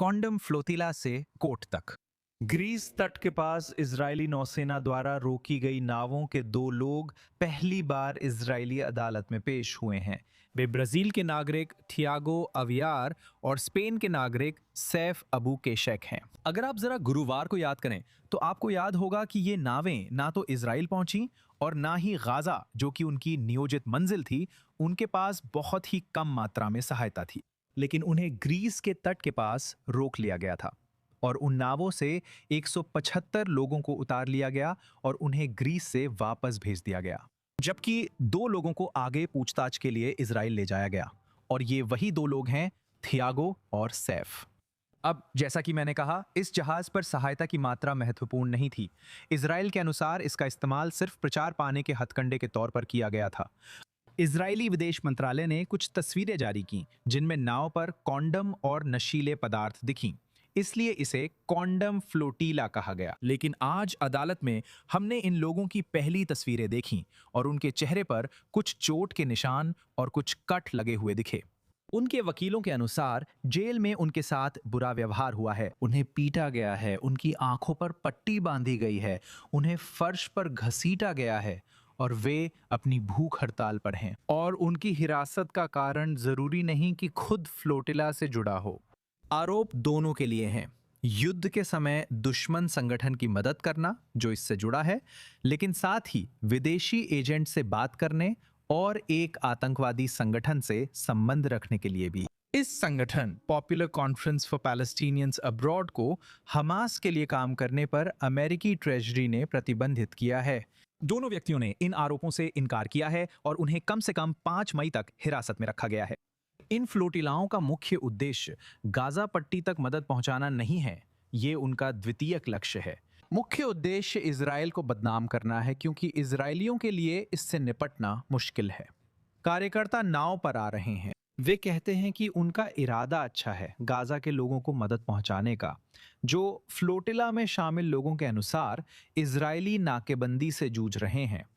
Condom फ्लोतिला से coat तक। Greece तट के पास इजरायली नौसेना द्वारा रोकी गई नावों के 2 लोग पहली बार इजरायली अदालत में पेश हुए हैं। वे ब्राजील के नागरिक थियागो अवियार और स्पेन के नागरिक सैफ अबू केशेक हैं। अगर आप जरा गुरुवार को याद करें तो आपको याद होगा कि ये नावें ना तो इजराइल पहुंची और ना ही गाजा, जो कि उनकी नियोजित मंजिल थी, उनके पास बहुत ही कम मात्रा में सहायता थी। लेकिन उन्हें ग्रीस के तट के पास रोक लिया गया था और उन नावों से 175 लोगों को उतार लिया गया और उन्हें ग्रीस से वापस भेज दिया गया, जबकि 2 लोगों को आगे पूछताछ के लिए इजराइल ले जाया गया और ये वही 2 लोग हैं, थियागो और सैफ। अब जैसा कि मैंने कहा, इस जहाज पर सहायता की मात्रा महत्वपूर्ण नहीं थी। इजराइल के अनुसार इसका इस्तेमाल सिर्फ प्रचार पाने के हथकंडे के तौर पर किया गया था। इजरायली विदेश मंत्रालय ने कुछ तस्वीरें जारी की जिनमें नाव पर कॉन्डम और नशीले पदार्थ दिखीं, इसलिए इसे कॉन्डम फ्लोटीला कहा गया। लेकिन आज अदालत में हमने इन लोगों की पहली तस्वीरें देखीं और उनके चेहरे पर कुछ चोट के निशान और कुछ कट लगे हुए दिखे। उनके वकीलों के अनुसार जेल में उनके साथ बुरा व्यवहार हुआ है, उन्हें पीटा गया है, उनकी आंखों पर पट्टी बांधी गई है, उन्हें फर्श पर घसीटा गया है और वे अपनी भूख हड़ताल पर हैं। और उनकी हिरासत का कारण जरूरी नहीं कि खुद फ्लोटिला से जुड़ा हो। आरोप दोनों के लिए हैं, युद्ध के समय दुश्मन संगठन की मदद करना जो इससे जुड़ा है, लेकिन साथ ही विदेशी एजेंट से बात करने और एक आतंकवादी संगठन से संबंध रखने के लिए भी। इस संगठन popular conference for Palestinians abroad को हमास के लिए काम करने पर अमेरिकी ट्रेजरी ने प्रतिबंधित किया है। दोनों व्यक्तियों ने इन आरोपों से इनकार किया है और उन्हें कम से कम 5 मई तक हिरासत में रखा गया है। इन फ्लोटिलाओं का मुख्य उद्देश्य गाजा पट्टी तक मदद पहुंचाना नहीं है, ये उनका द्वितीयक लक्ष्य है। मुख्य उद्देश्य इजराइल को बदनाम करना है, क्योंकि इजरायलियों के लिए इससे निपटना मुश्किल है। कार्यकर्ता नाव पर आ रहे हैं, वे कहते हैं कि उनका इरादा अच्छा है, गाजा के लोगों को मदद पहुंचाने का, जो फ्लोटिला में शामिल लोगों के अनुसार इजरायली नाकेबंदी से जूझ रहे हैं।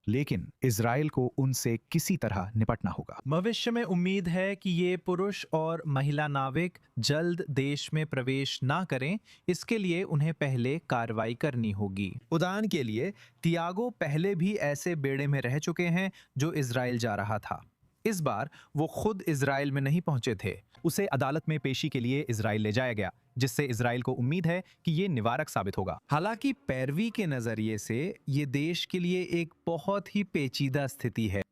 लेकिन इजराइल को उनसे किसी तरह निपटना होगा। भविष्य में उम्मीद है कि ये पुरुष और महिला नाविक जल्द देश में प्रवेश ना करें, इसके लिए उन्हें पहले कार्रवाई करनी होगी। उदाहरण के लिए, तियागो पहले भी ऐसे बेड़े में रह चुके हैं जो इजराइल जा रहा था। इस बार वो खुद इजराइल में नहीं पहुंचे थे, उसे अदालत में पेशी के लिए इजराइल ले जाया गया, जिससे इजराइल को उम्मीद है कि ये निवारक साबित होगा। हालांकि पैरवी के नजरिए से ये देश के लिए एक बहुत ही पेचीदा स्थिति है।